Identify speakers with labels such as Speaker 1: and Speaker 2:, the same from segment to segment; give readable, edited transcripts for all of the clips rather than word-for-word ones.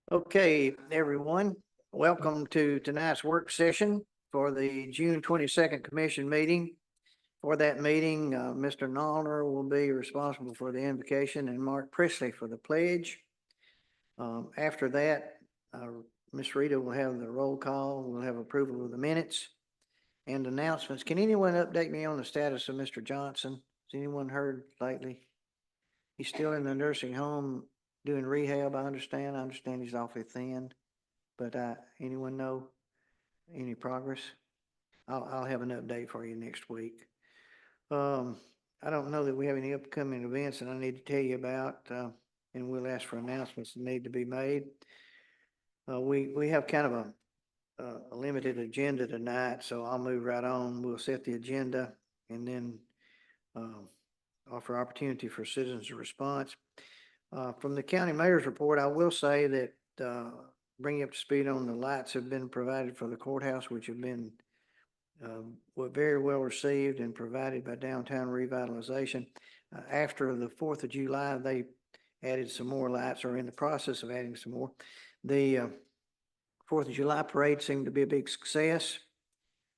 Speaker 1: Okay, everyone, welcome to tonight's work session for the June 22nd commission meeting. For that meeting, Mr. Noller will be responsible for the invocation and Mark Presley for the pledge. After that, Ms. Rita will have the roll call. We'll have approval of the minutes and announcements. Can anyone update me on the status of Mr. Johnson? Has anyone heard lately? He's still in the nursing home doing rehab, I understand. I understand he's awfully thin. But anyone know any progress? I'll have an update for you next week. I don't know that we have any upcoming events that I need to tell you about, and we'll ask for announcements that need to be made. We have kind of a limited agenda tonight, so I'll move right on. We'll set the agenda and then offer opportunity for citizens' response. From the county mayor's report, I will say that bring you up to speed on the lights have been provided for the courthouse, which have been were very well received and provided by Downtown Revitalization. After the 4th of July, they added some more lights, or in the process of adding some more. The 4th of July parade seemed to be a big success.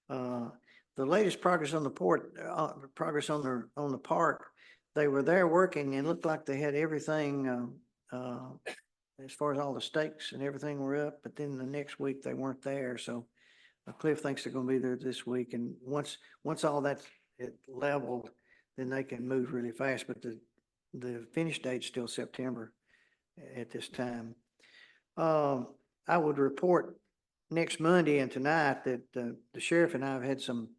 Speaker 1: The latest progress on the progress on the park, they were there working and looked like they had everything as far as all the stakes and everything were up, but then the next week they weren't there. So Cliff thinks they're going to be there this week, and once all that's leveled, then they can move really fast. But the finish date's still September at this time. I would report next Monday and tonight that the sheriff and I have had some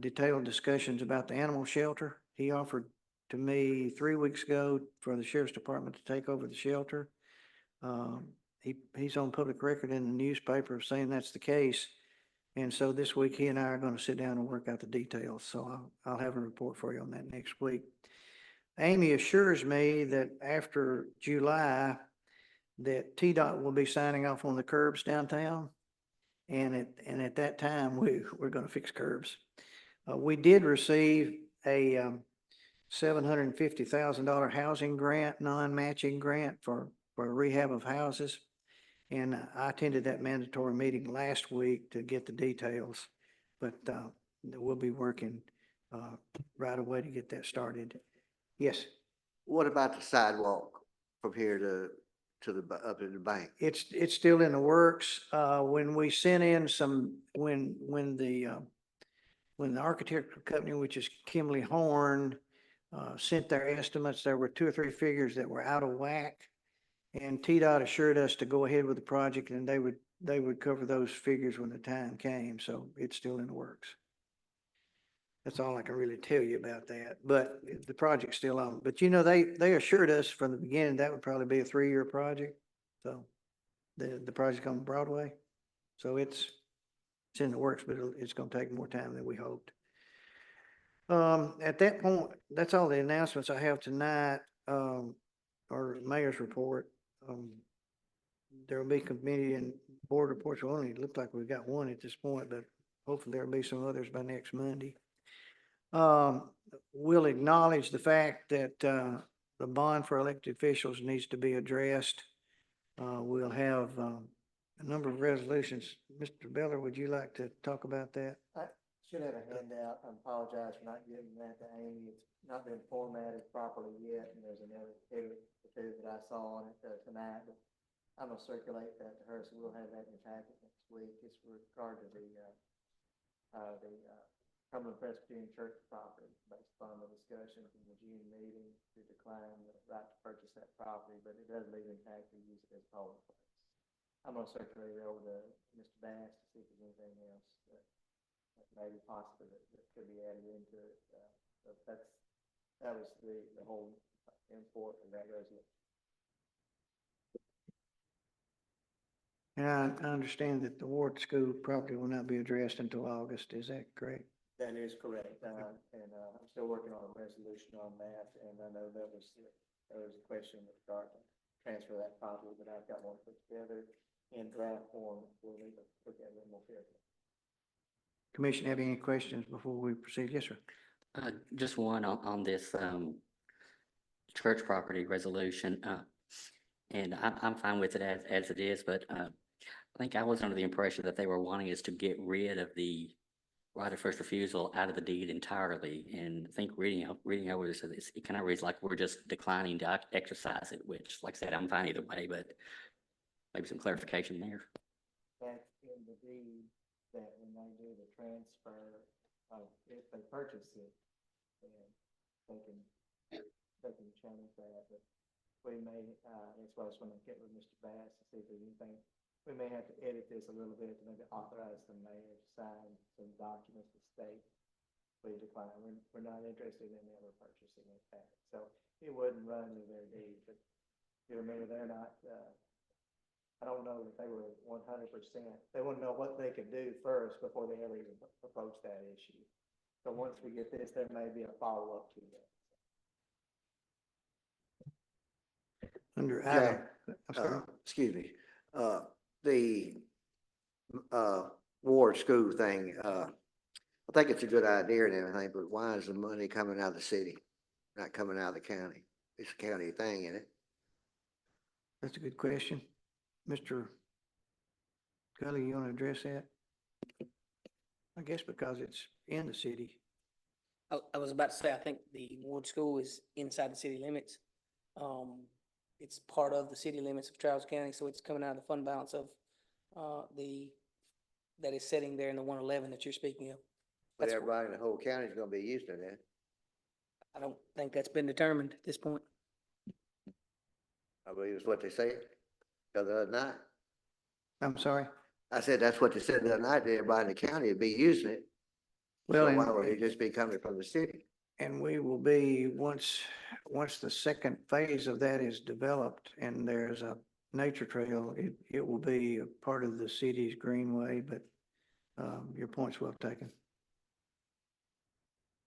Speaker 1: detailed discussions about the animal shelter. He offered to me 3 weeks ago for the sheriff's department to take over the shelter. He's on public record in the newspaper saying that's the case. And so this week he and I are going to sit down and work out the details. So I'll have a report for you on that next week. Amy assures me that after July that TDOT will be signing off on the curbs downtown. And at that time, we're going to fix curbs. We did receive a $750,000 housing grant, non-matching grant for rehab of houses. And I attended that mandatory meeting last week to get the details, but we'll be working right away to get that started. Yes.
Speaker 2: What about the sidewalk from here to the up to the bank?
Speaker 1: It's still in the works. When we sent in some, when the architectural company, which is Kimley Horn, sent their estimates, there were 2 or 3 figures that were out of whack. And TDOT assured us to go ahead with the project, and they would cover those figures when the time came. So it's still in the works. That's all I can really tell you about that. But the project's still on. But you know, they assured us from the beginning that would probably be a 3-year project. So the project on Broadway. So it's in the works, but it's going to take more time than we hoped. At that point, that's all the announcements I have tonight, or mayor's report. There will be committee and board reports. Well, only look like we've got one at this point, but hopefully there'll be some others by next Monday. We'll acknowledge the fact that the bond for elected officials needs to be addressed. We'll have a number of resolutions. Mr. Beller, would you like to talk about that?
Speaker 3: I should have a handout. I apologize for not giving that to Amy. It's not been formatted properly yet, and there's another edit or two that I saw on it tonight. But I'm gonna circulate that to her, so we'll have that in the packet next week. It's with regard to the Cumberland Presbyterian Church property, based on the discussion from the June meeting to decline the right to purchase that property, but it does leave intact to use it as polling place. I'm gonna circulate it over to Mr. Bass to see if there's anything else that maybe possibly that could be added into it. But that was the whole import of that resolution.
Speaker 1: And I understand that the Ward School property will not be addressed until August. Is that correct?
Speaker 3: That is correct, and I'm still working on a resolution on that, and I know there was a question with regard to transfer that property, but I've got one put together in draft form. We'll need to look at it more carefully.
Speaker 1: Commission have any questions before we proceed? Yes, sir.
Speaker 4: Just one on this church property resolution. And I'm fine with it as it is, but, I think I was under the impression that they were wanting us to get rid of the right of first refusal out of the deed entirely. And I think reading over this, it kind of reads like we're just declining to exercise it, which, like I said, I'm fine either way, but maybe some clarification there.
Speaker 3: That's in the deed, that when they do the transfer, if they purchase it, then they can change that, but we may, that's why I was gonna get with Mr. Bass to see if there's anything. We may have to edit this a little bit to maybe authorize the mayor to sign some documents to state we decline, we're not interested in ever purchasing it back. So it wouldn't run to their deed, but you remember, they're not, I don't know that they were 100%. They want to know what they could do first before they ever even approach that issue. So once we get this, there may be a follow-up to that.
Speaker 1: Under
Speaker 2: Jack,
Speaker 1: item, I'm sorry.
Speaker 2: excuse me, the, Ward School thing, I think it's a good idea and everything, but why is the money coming out of the city, not coming out of the county? It's a county thing, isn't it?
Speaker 1: That's a good question. Mr. Gully, you want to address that? I guess because it's in the city.
Speaker 5: I was about to say, I think the Ward School is inside the city limits. It's part of the city limits of Travis County, so it's coming out of the fund balance of, that is sitting there in the 111 that you're speaking of.
Speaker 2: But
Speaker 5: That's-
Speaker 2: everybody in the whole county is gonna be using it.
Speaker 5: I don't think that's been determined at this point.
Speaker 2: I believe it's what they said the other night.
Speaker 1: I'm sorry.
Speaker 2: I said, that's what they said the other night, that everybody in the county would be using it.
Speaker 1: Well,
Speaker 2: So why
Speaker 1: and-
Speaker 2: would it just be coming from the city?
Speaker 1: And we will be, once the second phase of that is developed and there's a nature trail, it will be a part of the city's greenway, but your point's well taken.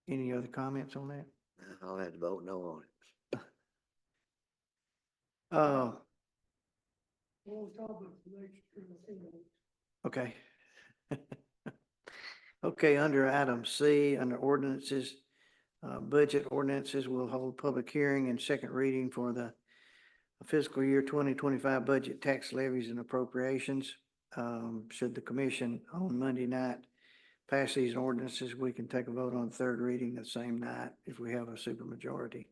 Speaker 1: Any other comments on that?
Speaker 2: I'll have to vote no on it.
Speaker 1: Okay. Okay, under item C, under ordinances, budget ordinances, we'll hold public hearing and second reading for the fiscal year 2025 budget tax levies and appropriations. Should the commission on Monday night pass these ordinances, we can take a vote on third reading the same night if we have a supermajority.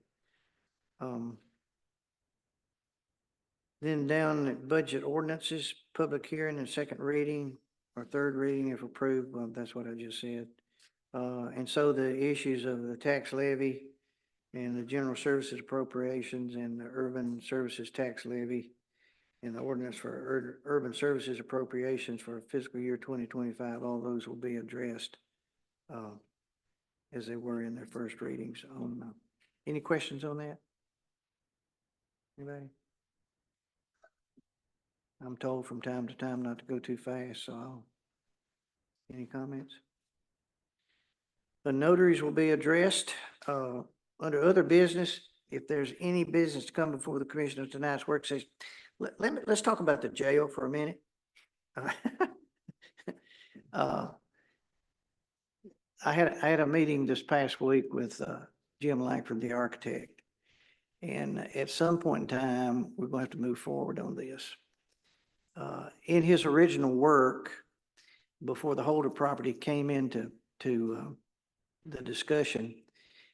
Speaker 1: Then down at budget ordinances, public hearing and second reading or third reading if approved, well, that's what I just said. And so the issues of the tax levy and the general services appropriations and the urban services tax levy and the ordinance for urban services appropriations for fiscal year 2025, all those will be addressed as they were in their first readings. Any questions on that? Anybody? I'm told from time to time not to go too fast, so any comments? The notaries will be addressed, under other business. If there's any business to come before the commission of tonight's work session, let's talk about the jail for a minute. I had a meeting this past week with, Jim Langford, the architect. And at some point in time, we're going to have to move forward on this. In his original work, before the Holder property came into the discussion,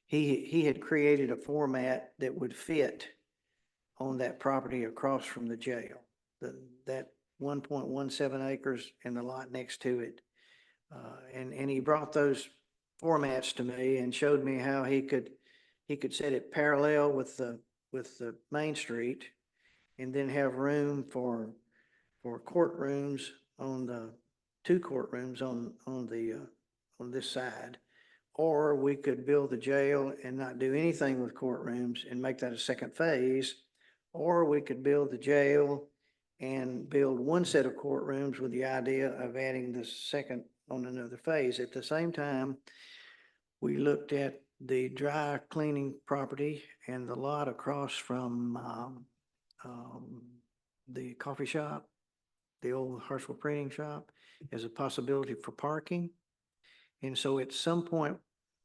Speaker 1: he had created a format that would fit on that property across from the jail. That 1.17 acres and the lot next to it. And he brought those formats to me and showed me how he could set it parallel with the Main Street and then have room for courtrooms on the two courtrooms on this side. Or we could build the jail and not do anything with courtrooms and make that a second phase. Or we could build the jail and build one set of courtrooms with the idea of adding the second on another phase. At the same time, we looked at the dry cleaning property and the lot across from the coffee shop, the old Hartsville printing shop, as a possibility for parking. And so at some point,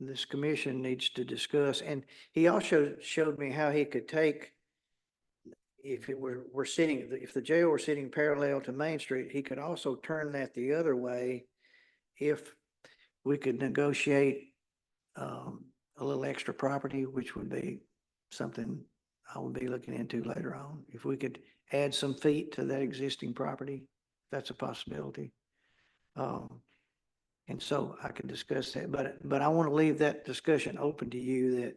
Speaker 1: this commission needs to discuss, and he also showed me how he could take, if it were sitting, if the jail were sitting parallel to Main Street, he could also turn that the other way if we could negotiate a little extra property, which would be something I would be looking into later on. If we could add some feet to that existing property, that's a possibility. And so I could discuss that, but I want to leave that discussion open to you that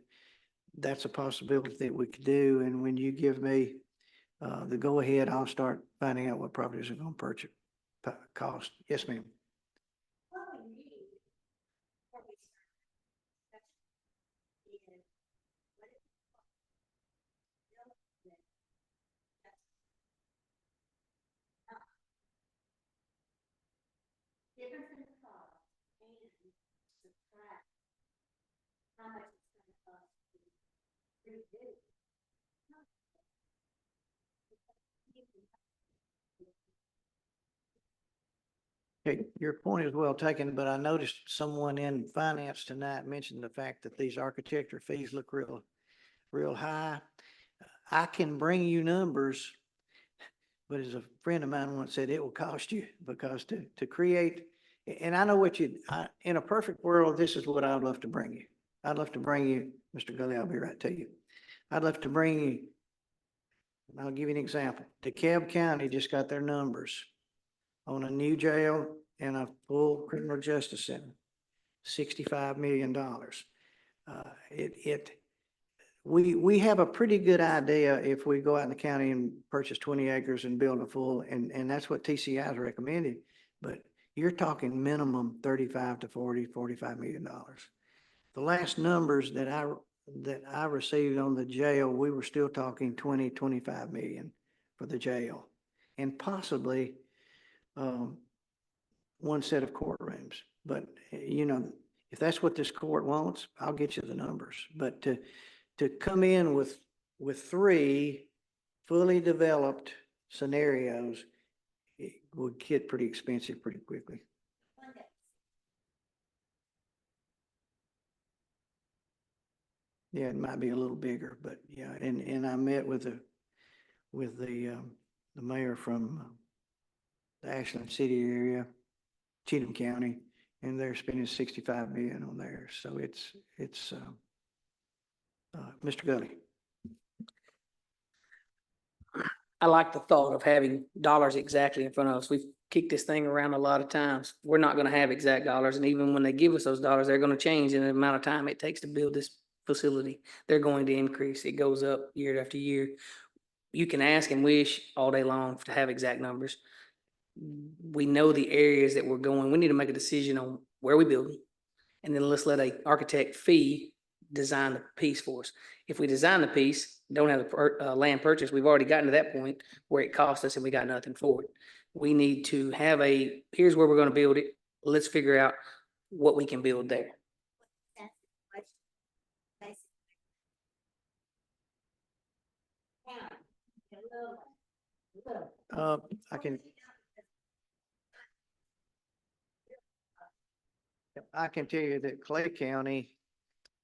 Speaker 1: that's a possibility that we could do. And when you give me the go ahead, I'll start finding out what properties are going to purchase, cost. Yes, ma'am.
Speaker 6: Difference in the cost and subtract how much it's gonna cost to redo.
Speaker 1: Okay, your point is well taken, but I noticed someone in finance tonight mentioned the fact that these architecture fees look real high. I can bring you numbers, but as a friend of mine once said, it will cost you because to create, and I know what in a perfect world, this is what I'd love to bring you. I'd love to bring you, Mr. Gully, I'll be right to you. I'd love to bring you, and I'll give you an example. DeKalb County just got their numbers on a new jail and a full criminal justice center, $65 million. We have a pretty good idea if we go out in the county and purchase 20 acres and build a full, and that's what TCI is recommended. But you're talking minimum 35 to 40, $45 million. The last numbers that I received on the jail, we were still talking 20, 25 million for the jail, and possibly one set of courtrooms. But if that's what this court wants, I'll get you the numbers. But to come in with three fully developed scenarios, it would get pretty expensive pretty quickly. Yeah, it might be a little bigger, but yeah, and I met with the mayor from the Ashland City area, Cheatham County, and they're spending 65 million on there. So it's Mr. Gully.
Speaker 5: I like the thought of having dollars exactly in front of us. We've kicked this thing around a lot of times. We're not gonna have exact dollars, and even when they give us those dollars, they're gonna change in the amount of time it takes to build this facility. They're going to increase. It goes up year after year. You can ask and wish all day long to have exact numbers. We know the areas that we're going. We need to make a decision on where we build, and then let's let a architect fee design the piece for us. If we design the piece, don't have the land purchase, we've already gotten to that point where it cost us and we got nothing for it. We need to have here's where we're going to build it. Let's figure out what we can build there.
Speaker 1: I can tell you that Clay County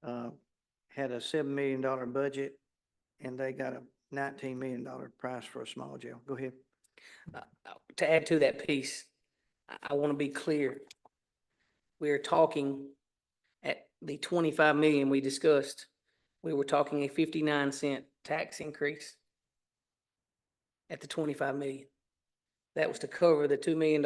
Speaker 1: had a $7 million budget, and they got a $19 million price for a small jail. Go ahead.
Speaker 5: To add to that piece, I want to be clear. We're talking at the 25 million we discussed. We were talking a 59-cent tax increase at the 25 million. That was to cover the $2 million.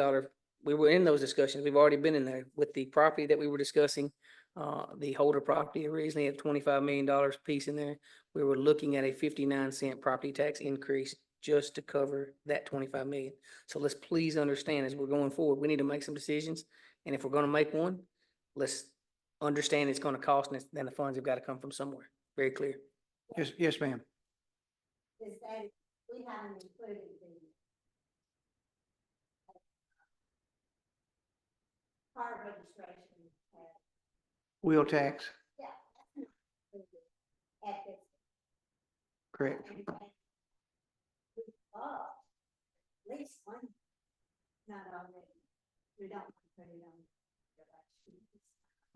Speaker 5: We were in those discussions. We've already been in there with the property that we were discussing. The Holder property originally had $25 million piece in there. We were looking at a 59-cent property tax increase just to cover that 25 million. So let's please understand, as we're going forward, we need to make some decisions. And if we're going to make one, let's understand it's going to cost, and then the funds have got to come from somewhere. Very clear.
Speaker 1: Yes, ma'am.
Speaker 6: Is that we haven't included the car registration tax.
Speaker 1: Wheel tax,
Speaker 6: Yeah. At this.
Speaker 1: correct.
Speaker 6: And we bought at least one, not already. We don't want to put it on the elections.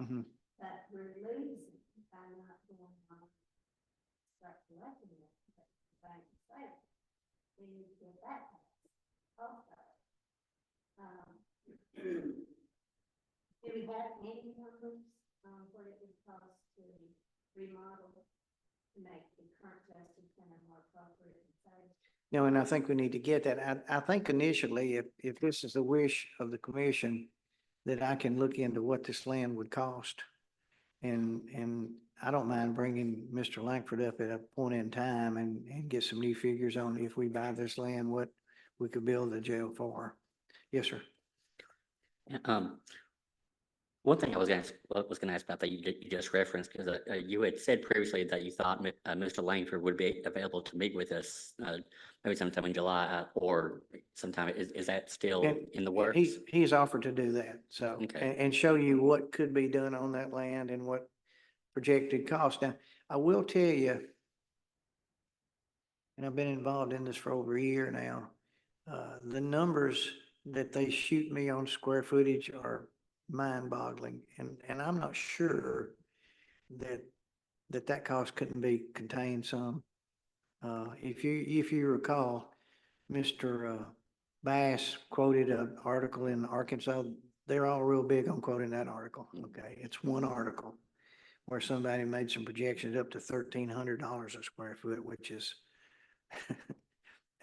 Speaker 1: Mhm.
Speaker 6: But we're losing by not going on. Start collecting it. But the bank is safe. we need to get that also. Do we have any numbers, what it would cost to remodel, to make the current justice center more appropriate and safe?
Speaker 1: No, and I think we need to get that. I think initially, if this is the wish of the commission, that I can look into what this land would cost. And I don't mind bringing Mr. Langford up at a point in time and get some new figures on if we buy this land, what we could build the jail for. Yes, sir.
Speaker 4: One thing I was gonna ask about that you just referenced, because you had said previously that you thought Mr. Langford would be available to meet with us, maybe sometime in July, or sometime, is that still
Speaker 1: And-
Speaker 4: in the
Speaker 1: And
Speaker 4: works?
Speaker 1: he's offered to do that, so,
Speaker 4: Okay.
Speaker 1: and show you what could be done on that land and what projected cost. Now, I will tell you, and I've been involved in this for over a year now, the numbers that they shoot me on square footage are mind-boggling, and I'm not sure that cost couldn't be contained some. If you recall, Mr. Bass quoted an article in Arkansas. They're all real big on quoting that article, okay? It's one article where somebody made some projections up to $1,300 a square foot, which is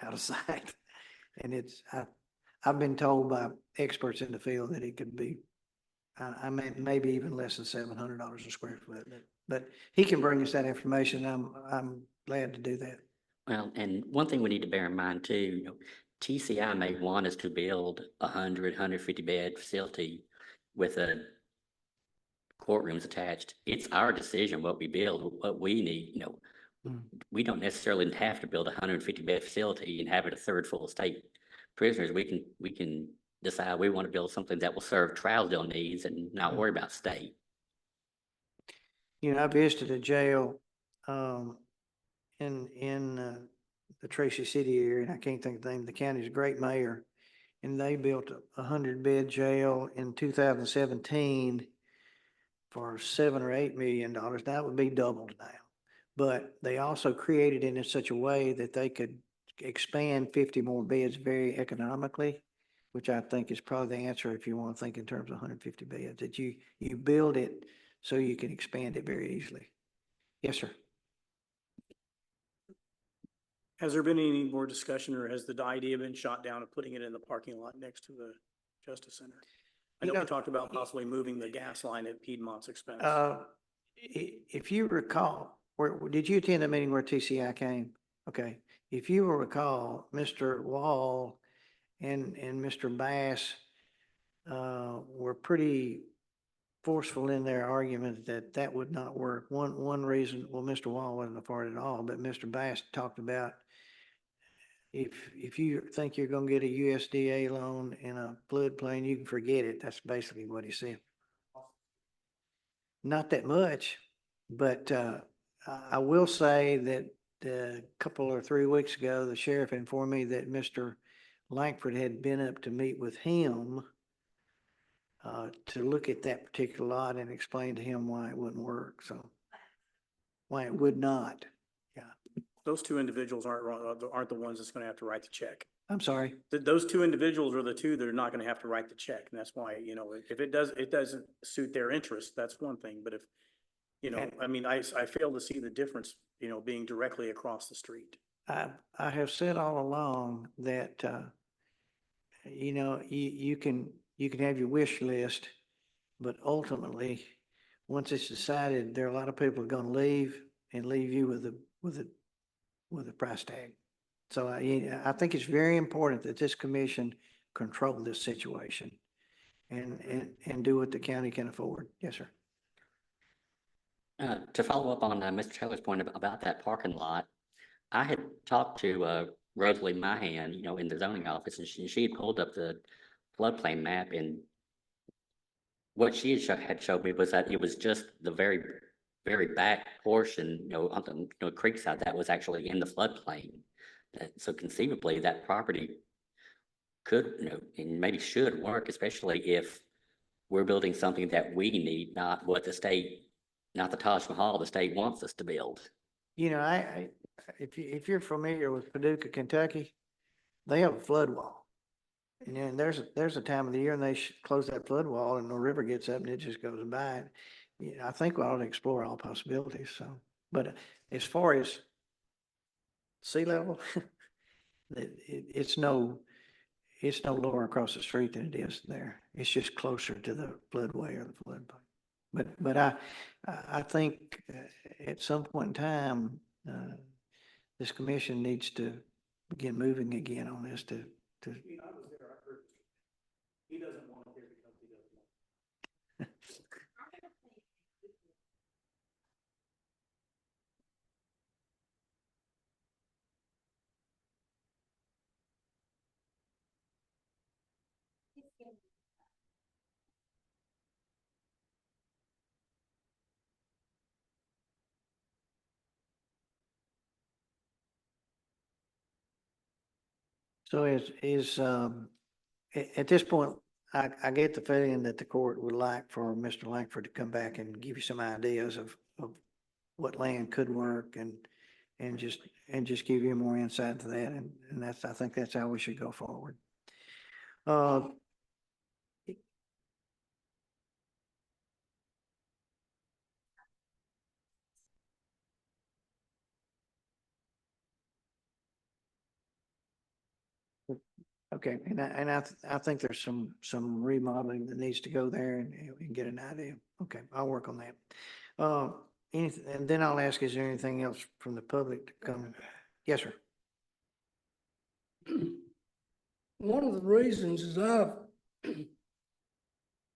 Speaker 1: out of sight. And I've been told by experts in the field that it could be, I mean, maybe even less than $700 a square foot. But he can bring us that information. I'm glad to do that.
Speaker 4: Well, and one thing we need to bear in mind too, TCI may want us to build 150 bed facility with a courtrooms attached. It's our decision what we build, what we need,
Speaker 1: Mm.
Speaker 4: we don't necessarily have to build a 150 bed facility and have it a third full state prisoners. We can decide we want to build something that will serve Trousdale needs and not worry about state.
Speaker 1: I visited a jail, in the Tracy City area, and I can't think of the name. The county's a great mayor. And they built a 100-bed jail in 2017 for $7 or $8 million. That would be doubled now. But they also created it in such a way that they could expand 50 more beds very economically, which I think is probably the answer if you want to think in terms of 150 beds, that you build it so you can expand it very easily. Yes, sir.
Speaker 7: Has there been any more discussion, or has the idea been shot down of putting it in the parking lot next to the Justice Center? I
Speaker 1: You
Speaker 7: know we
Speaker 1: know,
Speaker 7: talked about possibly moving the gas line at Piedmont's expense.
Speaker 1: If you recall, did you attend the meeting where TCI came? Okay. If you will recall, Mr. Wall and Mr. Bass were pretty forceful in their argument that would not work. One reason, well, Mr. Wall wasn't a part at all, but Mr. Bass talked about if you think you're gonna get a USDA loan in a floodplain, you can forget it. That's basically what he said. Not that much, but I will say that a couple or 3 weeks ago, the sheriff informed me that Mr. Langford had been up to meet with him to look at that particular lot and explain to him why it wouldn't work, so why it would not.
Speaker 7: Those two individuals aren't the ones that's gonna have to write the check.
Speaker 1: I'm sorry.
Speaker 7: Those two individuals are the two that are not gonna have to write the check, and that's why, if it doesn't suit their interest, that's one thing, but if, I mean, I fail to see the difference, being directly across the street.
Speaker 1: I have said all along that, you can have your wish list, but ultimately, once it's decided, there are a lot of people are gonna leave and leave you with a price tag. So I think it's very important that this commission control this situation and do what the county can afford. Yes, sir.
Speaker 4: To follow up on Mr. Taylor's point about that parking lot, I had talked to Rosalie Mahan, in the zoning office, and she had pulled up the floodplain map, and what she had showed me was that it was just the very, very back portion, on the creek side, that was actually in the floodplain. So conceivably, that property could, and maybe should work, especially if we're building something that we need, not what the state, not the Taj Mahal the state wants us to build.
Speaker 1: If you're familiar with Paducah, Kentucky, they have a flood wall. And then there's a time of the year and they close that flood wall and the river gets up and it just goes by. Yeah, I think we ought to explore all possibilities, so, but as far as sea level, it's no lower across the street than it is there. It's just closer to the floodway or the floodplain. But I think at some point in time, this commission needs to begin moving again on this to,
Speaker 7: I was there, I heard. He doesn't want it there because he doesn't want it.
Speaker 1: so at this point, I get the feeling that the court would like for Mr. Langford to come back and give you some ideas of what land could work and just give you more insight into that. And I think that's how we should go forward. Okay, I think there's some remodeling that needs to go there and we can get an idea. Okay, I'll work on that. Anything, and then I'll ask, is there anything else from the public to come? Yes, sir.
Speaker 8: One of the reasons is I've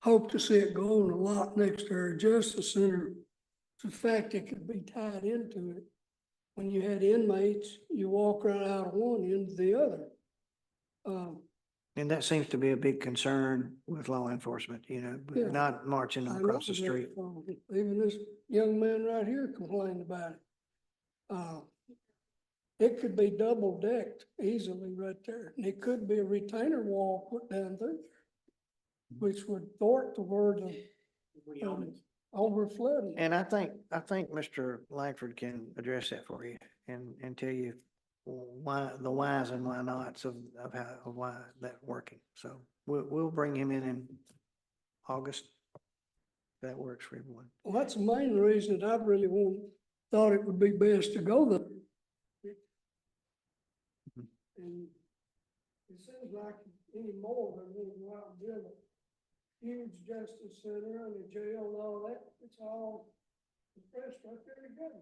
Speaker 8: hoped to see it go on a lot next to our justice center. The fact it could be tied into it. When you had inmates, you walk right out of one into the other.
Speaker 1: And that seems to be a big concern with law enforcement,
Speaker 8: Yeah.
Speaker 1: but not marching
Speaker 8: I
Speaker 1: across the
Speaker 8: know that
Speaker 1: street.
Speaker 8: from- Even this young man right here complained about it. It could be double decked easily right there, and it could be a retainer wall put down through there, which would thwart the word of over flooding.
Speaker 1: And I think Mr. Langford can address that for you and tell you why, the whys and why nots of why that working. So we'll bring him in August. If that works for everyone.
Speaker 8: Well, that's the main reason that I really thought it would be best to go there.
Speaker 1: Mhm.
Speaker 8: And it seems like anymore, they're going to go out and build a huge justice center and a jail and all that. It's all compressed right there together.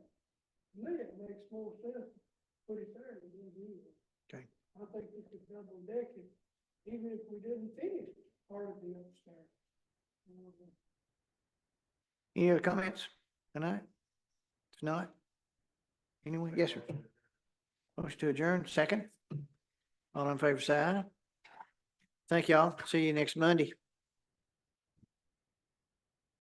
Speaker 8: To me, it makes more sense to put it there than it is.
Speaker 1: Okay.
Speaker 8: I think we could double deck it, even if we didn't finish part of the upstairs.
Speaker 1: Any other comments tonight? If not, anyone? Yes, sir. Motion to adjourn, second. All in favor, say aye. Thank y'all. See you next Monday.